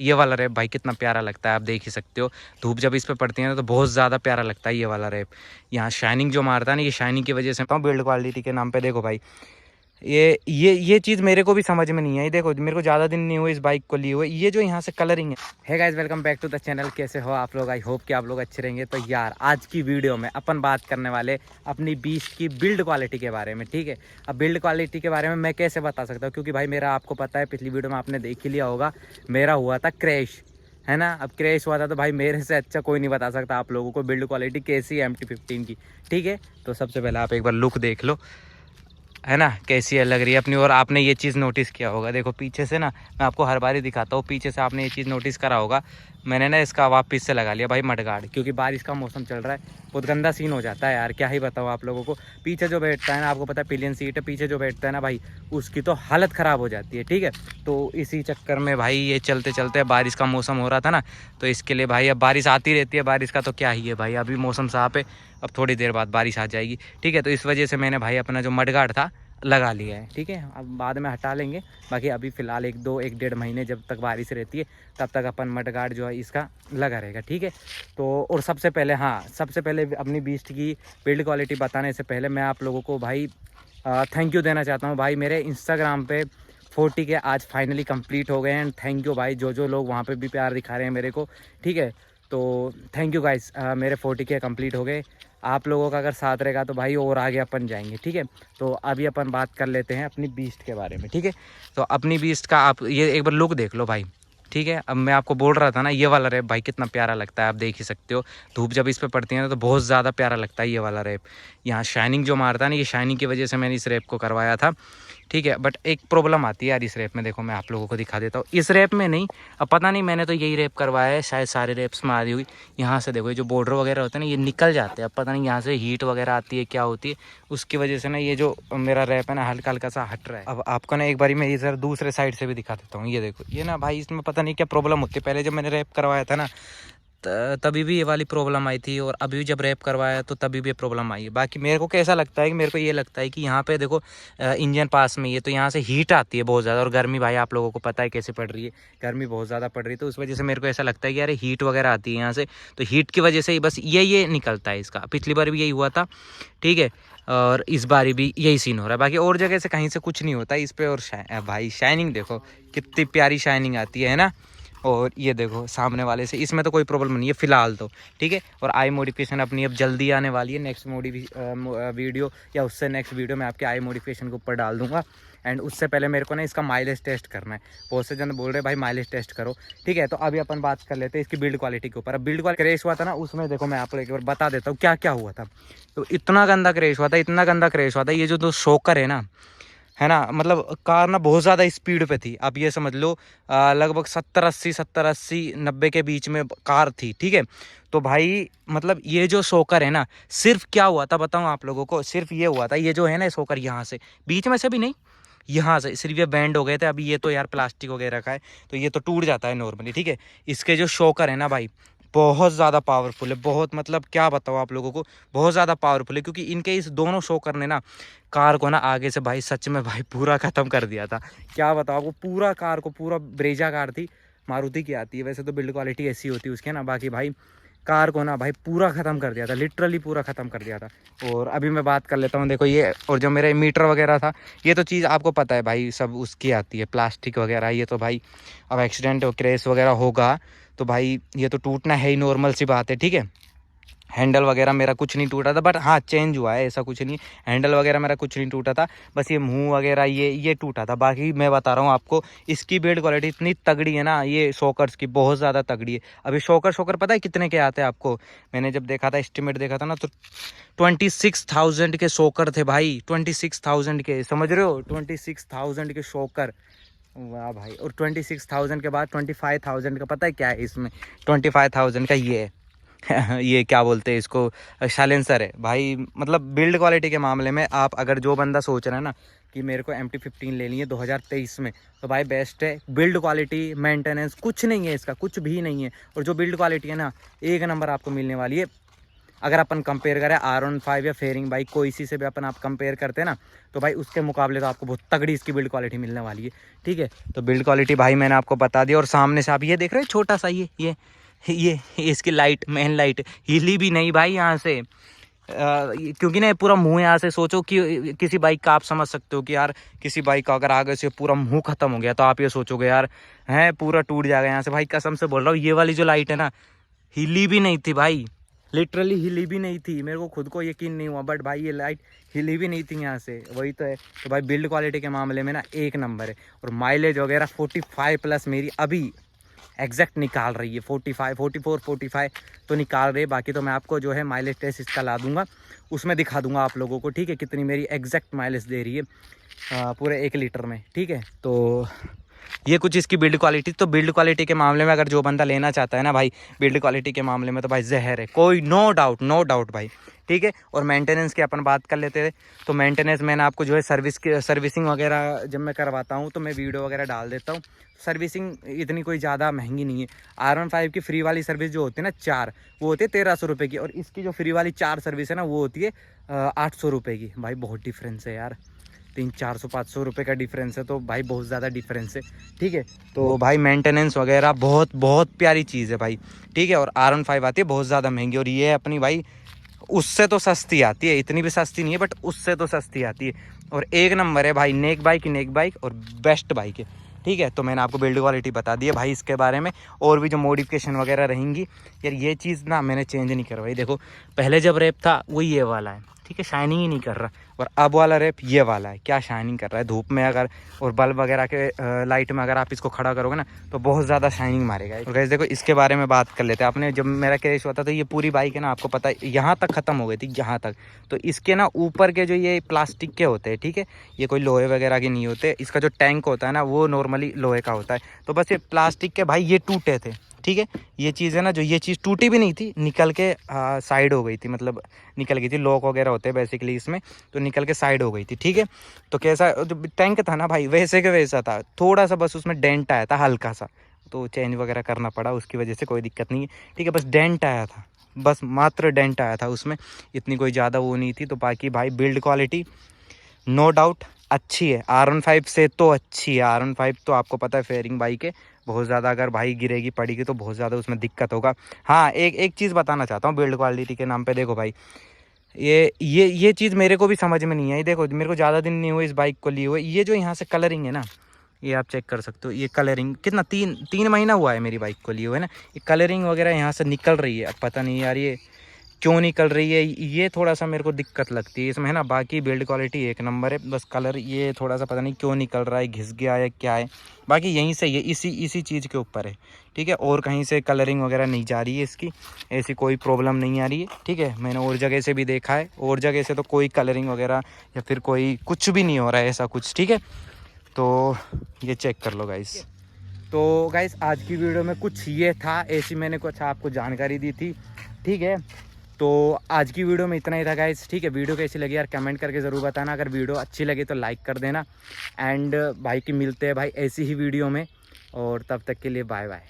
ये वाला रैप भाई कितना प्यारा लगता है, आप देख ही सकते हो। धूप जब इस पे पड़ती है ना तो बहुत ज़्यादा प्यारा लगता है ये वाला रैप। यहाँ शाइनिंग जो मारता है ना, ये शाइनिंग की वजह से बिल्ड क्वालिटी के नाम पे देखो भाई, ये चीज़ मेरे को भी समझ में नहीं आई। देखो मेरे को ज़्यादा दिन नहीं हुए इस बाइक को लिए हुए, ये जो यहाँ से कलरिंग है guys, welcome back to the channel. कैसे हो आप लोग? आई होप कि आप लोग अच्छे रहेंगे। तो यार आज की वीडियो में अपन बात करने वाले अपनी बीस्ट की बिल्ड क्वालिटी के बारे में, ठीक है। अब बिल्ड क्वालिटी के बारे में मैं कैसे बता सकता हूँ, क्योंकि भाई मेरा आपको पता है, पिछली वीडियो में आपने देख ही लिया होगा, मेरा हुआ था क्रैश, है ना। अब क्रैश हुआ था तो भाई मेरे से अच्छा कोई नहीं बता सकता आप लोगों को बिल्ड क्वालिटी कैसी है MT-15 की, ठीक है। तो सबसे पहले आप एक बार लुक देख लो, है ना, कैसी है लग रही है अपनी। और आपने ये चीज़ नोटिस किया होगा, देखो पीछे से ना, मैं आपको हर बार ही दिखाता हूँ, पीछे से आपने ये चीज़ नोटिस करा होगा, मैंने ना इसका वापस से लगा लिया भाई मडगार्ड, क्योंकि बारिश का मौसम चल रहा है, बहुत गंदा सीन हो जाता है यार, क्या ही बताऊँ आप लोगों को। पीछे जो बैठता है ना, आपको पता है पिलियन सीट है, पीछे जो बैठता है ना भाई, उसकी तो हालत ख़राब हो जाती है, ठीक है। तो इसी चक्कर में भाई ये चलते चलते बारिश का मौसम हो रहा था ना, तो इसके लिए भाई अब बारिश आती रहती है, बारिश का तो क्या ही है भाई, अभी मौसम साफ है, अब थोड़ी देर बाद बारिश आ जाएगी, ठीक है। तो इस वजह से मैंने भाई अपना जो मडगार्ड था लगा लिया है, ठीक है। अब बाद में हटा लेंगे, बाकी अभी फ़िलहाल एक डेढ़ महीने जब तक बारिश रहती है तब तक अपन मडगार्ड जो है इसका लगा रहेगा, ठीक है। तो और सबसे पहले अपनी बीस्ट की बिल्ड क्वालिटी बताने से पहले मैं आप लोगों को भाई थैंक यू देना चाहता हूँ भाई। मेरे इंस्टाग्राम पे 40 के आज फाइनली कंप्लीट हो गए हैं, एंड थैंक यू भाई जो लोग वहाँ पे भी प्यार दिखा रहे हैं मेरे को, ठीक है। तो थैंक यू गाइस, मेरे 40 के कंप्लीट हो गए। आप लोगों का अगर साथ रहेगा तो भाई और आगे अपन जाएंगे, ठीक है। तो अभी अपन बात कर लेते हैं अपनी बीस्ट के बारे में, ठीक है। तो अपनी बीस्ट का आप ये एक बार लुक देख लो भाई, ठीक है। अब मैं आपको बोल रहा था ना, ये वाला रैप भाई कितना प्यारा लगता है, आप देख ही सकते हो। धूप जब इस पे पड़ती है ना तो बहुत ज़्यादा प्यारा लगता है ये वाला रैप। यहाँ शाइनिंग जो मारता है ना, ये शाइनिंग की वजह से मैंने इस रैप को करवाया था, ठीक है। बट एक प्रॉब्लम आती है यार इस रैप में, देखो मैं आप लोगों को दिखा देता हूँ, इस रैप में नहीं, अब पता नहीं, मैंने तो यही रैप करवाया है, शायद सारे रैप्स में आ रही हुई। यहाँ से देखो ये जो बॉर्डर वगैरह होते हैं ना, ये निकल जाते हैं, अब पता नहीं यहाँ से हीट वगैरह आती है क्या होती है, उसकी वजह से ना ये जो मेरा रैप है ना हल्का हल्का सा हट रहा है। अब आपको ना एक बारी मैं इधर दूसरे साइड से भी दिखा देता हूँ, ये देखो, ये ना भाई इसमें पता नहीं क्या प्रॉब्लम होती है, पहले जब मैंने रैप करवाया था ना तभी भी ये वाली प्रॉब्लम आई थी, और अभी जब रैप करवाया तो तभी भी प्रॉब्लम आई है। बाकी मेरे को कैसा लगता है कि मेरे को ये लगता है कि यहाँ पे देखो इंजन पास में ये तो यहाँ से हीट आती है बहुत ज़्यादा, और गर्मी भाई आप लोगों को पता है कैसे पड़ रही है, गर्मी बहुत ज़्यादा पड़ रही है, तो उस वजह से मेरे को ऐसा लगता है कि यार हीट वगैरह आती है यहाँ से, तो हीट की वजह से ही बस ये निकलता है इसका। पिछली बार भी यही हुआ था, ठीक है, और इस बार भी यही सीन हो रहा है। बाकी और जगह से कहीं से कुछ नहीं होता इस पर। और भाई शाइनिंग देखो कितनी प्यारी शाइनिंग आती है ना। और ये देखो सामने वाले से इसमें तो कोई प्रॉब्लम नहीं है फ़िलहाल तो, ठीक है। और आई मॉडिफिकेशन अपनी अब जल्दी आने वाली है, नेक्स्ट वीडियो या उससे नेक्स्ट वीडियो में आपके आई मॉडिफिकेशन के ऊपर डाल दूंगा। एंड उससे पहले मेरे को ना इसका माइलेज टेस्ट करना है, बहुत से जन बोल रहे भाई माइलेज टेस्ट करो, ठीक है। तो अभी अपन बात कर लेते हैं इसकी बिल्ड क्वालिटी के ऊपर। अब बिल्ड क्वालिटी क्रैश हुआ था ना, उसमें देखो मैं आपको एक बार बता देता हूँ क्या क्या हुआ था। तो इतना गंदा क्रैश हुआ था, इतना गंदा क्रैश हुआ था, ये जो दो शॉकर है ना, मतलब कार ना बहुत ज़्यादा स्पीड पे थी, आप ये समझ लो लगभग 70 80 90 के बीच में कार थी, ठीक है। तो भाई मतलब ये जो शॉकर है ना, सिर्फ क्या हुआ था बताऊँ आप लोगों को, सिर्फ ये हुआ था, ये जो है ना शॉकर यहाँ से बीच में से भी नहीं, यहाँ से सिर्फ ये बैंड हो गए थे। अभी ये तो यार प्लास्टिक वगैरह का है तो ये तो टूट जाता है नॉर्मली, ठीक है। इसके जो शॉकर है ना भाई बहुत ज़्यादा पावरफुल है, बहुत मतलब क्या बताओ आप लोगों को, बहुत ज़्यादा पावरफुल है, क्योंकि इनके इस दोनों शॉकर ने ना कार को ना आगे से भाई सच में भाई पूरा ख़त्म कर दिया था। क्या बताओ आपको, पूरा कार को, पूरा ब्रेजा कार थी, मारुति की आती है वैसे तो बिल्ड क्वालिटी ऐसी होती है उसके ना, बाकी भाई कार को ना भाई पूरा ख़त्म कर दिया था, लिटरली पूरा ख़त्म कर दिया था। और अभी मैं बात कर लेता हूँ, देखो ये, और जो मेरा मीटर वगैरह था, ये तो चीज़ आपको पता है भाई सब उसकी आती है, प्लास्टिक वगैरह, ये तो भाई अब एक्सीडेंट और क्रैश वगैरह होगा तो भाई ये तो टूटना है ही, नॉर्मल सी बात है, ठीक है। हैंडल वगैरह मेरा कुछ नहीं टूटा था, बट हाँ चेंज हुआ है, ऐसा कुछ नहीं, हैंडल वगैरह मेरा कुछ नहीं टूटा था, बस ये मुंह वगैरह ये टूटा था। बाकी मैं बता रहा हूँ आपको, इसकी बिल्ड क्वालिटी इतनी तगड़ी है ना, ये शॉकर्स की बहुत ज़्यादा तगड़ी है। अभी शॉकर पता है कितने के आते हैं आपको, मैंने जब देखा था, एस्टिमेट देखा था ना, तो 26,000 के शॉकर थे भाई, 26,000 के, समझ रहे हो, 26,000 के शॉकर, वाह भाई। और 26,000 के बाद 25,000 का पता है क्या है इसमें, 25,000 का ये है ये क्या बोलते हैं इसको, साइलेंसर है भाई। मतलब बिल्ड क्वालिटी के मामले में आप अगर जो बंदा सोच रहा है ना कि मेरे को MT-15 लेनी है 2023 में, तो भाई बेस्ट है। बिल्ड क्वालिटी, मेंटेनेंस कुछ नहीं है इसका, कुछ भी नहीं है, और जो बिल्ड क्वालिटी है ना एक नंबर आपको मिलने वाली है अगर अपन कंपेयर करें R15 या फेयरिंग बाइक कोई सी से भी अपन आप कंपेयर करते हैं ना, तो भाई उसके मुकाबले तो आपको बहुत तगड़ी इसकी बिल्ड क्वालिटी मिलने वाली है। ठीक है, तो बिल्ड क्वालिटी भाई मैंने आपको बता दिया। और सामने से आप ये देख रहे हैं छोटा सा ये इसकी लाइट, मेन लाइट हिली भी नहीं भाई यहाँ से, क्योंकि ना पूरा मुंह यहाँ से, सोचो कि किसी बाइक का आप समझ सकते हो कि यार किसी बाइक का अगर आगे से पूरा मुंह खत्म हो गया तो आप ये सोचोगे यार है पूरा टूट जाएगा यहाँ से। भाई कसम से बोल रहा हूँ, ये वाली जो लाइट है ना हिली भी नहीं थी भाई, लिटरली हिली भी नहीं थी। मेरे को खुद को यकीन नहीं हुआ, बट भाई ये लाइट हिली भी नहीं थी यहाँ से, वही तो है। तो भाई बिल्ड क्वालिटी के मामले में ना एक नंबर है। और माइलेज वगैरह 45 प्लस मेरी अभी एग्जैक्ट निकाल रही है, 45, 44, 45 तो निकाल रही है। बाकी तो मैं आपको जो है माइलेज टेस्ट इसका ला दूंगा, उसमें दिखा दूंगा आप लोगों को, ठीक है, कितनी मेरी एग्जैक्ट माइलेज दे रही है पूरे 1 लीटर में। ठीक है, तो ये कुछ इसकी बिल्ड क्वालिटी। तो बिल्ड क्वालिटी के मामले में अगर जो बंदा लेना चाहता है ना भाई, बिल्ड क्वालिटी के मामले में तो भाई जहर है, कोई नो डाउट भाई। ठीक है, और मेंटेनेंस की अपन बात कर लेते हैं। तो मेंटेनेंस मैंने आपको जो है सर्विसिंग वगैरह जब मैं करवाता हूँ तो मैं वीडियो वगैरह डाल देता हूँ। सर्विसिंग इतनी कोई ज़्यादा महंगी नहीं है। R15 की फ्री वाली सर्विस जो होती है ना 4, वो होती है 1300 रुपये की, और इसकी जो फ्री वाली 4 सर्विस है ना वो होती है 800 रुपये की। भाई बहुत डिफरेंस है यार, 300-400-500 रुपये का डिफरेंस है, तो भाई बहुत ज़्यादा डिफरेंस है। ठीक है, तो भाई मेंटेनेंस वगैरह बहुत बहुत प्यारी चीज़ है भाई। ठीक है, और R15 आती है बहुत ज़्यादा महंगी, और ये अपनी भाई उससे तो सस्ती आती है, इतनी भी सस्ती नहीं है बट उससे तो सस्ती आती है। और एक नंबर है भाई, नेक बाइक और बेस्ट बाइक है। ठीक है, तो मैंने आपको बिल्ड क्वालिटी बता दी है भाई इसके बारे में। और भी जो मॉडिफिकेशन वगैरह रहेंगी यार, ये चीज़ ना मैंने चेंज नहीं करवाई। देखो पहले जब रैप था वो ये वाला है, ठीक है, शाइनिंग ही नहीं कर रहा। और अब वाला रैप ये वाला है, क्या शाइनिंग कर रहा है धूप में अगर, और बल्ब वगैरह के लाइट में अगर आप इसको खड़ा करोगे ना तो बहुत ज़्यादा शाइनिंग मारेगा। तो गाइस देखो इसके बारे में बात कर लेते हैं। आपने जब मेरा क्रैश हुआ था तो ये पूरी बाइक है ना, आपको पता है यहाँ तक ख़त्म हो गई थी, यहाँ तक। तो इसके ना ऊपर के जो ये प्लास्टिक के होते हैं, ठीक है, ये कोई लोहे वगैरह के नहीं होते। इसका जो टैंक होता है ना वो नॉर्मली लोहे का होता है। तो बस ये प्लास्टिक के भाई ये टूटे थे। ठीक है, ये चीज़ है ना, जो ये चीज़ टूटी भी नहीं थी, निकल के साइड हो गई थी, मतलब निकल गई थी। लॉक वगैरह होते हैं बेसिकली इसमें, तो निकल के साइड हो गई थी। ठीक है, तो कैसा जो टैंक था ना भाई वैसे के वैसा था, थोड़ा सा बस उसमें डेंट आया था हल्का सा, तो चेंज वगैरह करना पड़ा, उसकी वजह से कोई दिक्कत नहीं है। ठीक है, बस डेंट आया था, बस मात्र डेंट आया था उसमें, इतनी कोई ज़्यादा वो नहीं थी। तो बाकी भाई बिल्ड क्वालिटी नो डाउट अच्छी है, R15 से तो अच्छी है। R15 तो आपको पता है फेयरिंग बाइक है, बहुत ज़्यादा अगर भाई गिरेगी पड़ेगी तो बहुत ज़्यादा उसमें दिक्कत होगा। हाँ, एक चीज़ बताना चाहता हूँ बिल्ड क्वालिटी के नाम पे। देखो भाई ये चीज़ मेरे को भी समझ में नहीं आई। देखो मेरे को ज़्यादा दिन नहीं हुए इस बाइक को लिए हुए, ये जो यहाँ से कलरिंग है ना, ये आप चेक कर सकते हो, ये कलरिंग कितना 3 महीना हुआ है मेरी बाइक को लिए हुए ना, ये कलरिंग वगैरह यहाँ से निकल रही है। अब पता नहीं यार ये क्यों निकल रही है, ये थोड़ा सा मेरे को दिक्कत लगती है इसमें, है ना। बाकी बिल्ड क्वालिटी एक नंबर है, बस कलर ये थोड़ा सा पता नहीं क्यों निकल रहा है, घिस गया है क्या है। बाकी यहीं से ये इसी चीज़ के ऊपर है। ठीक है, और कहीं से कलरिंग वगैरह नहीं जा रही है इसकी, ऐसी कोई प्रॉब्लम नहीं आ रही है। ठीक है, मैंने और जगह से भी देखा है, और जगह से तो कोई कलरिंग वगैरह या फिर कोई कुछ भी नहीं हो रहा है ऐसा कुछ। ठीक है, तो ये चेक कर लो गाइस। तो गाइस आज की वीडियो में कुछ ये था, ऐसी मैंने कुछ आपको जानकारी दी थी। ठीक है, तो आज की वीडियो में इतना ही था गाइस। ठीक है, वीडियो कैसी लगी यार कमेंट करके ज़रूर बताना। अगर वीडियो अच्छी लगी तो लाइक कर देना। एंड भाई की मिलते हैं भाई ऐसी ही वीडियो में, और तब तक के लिए बाय बाय।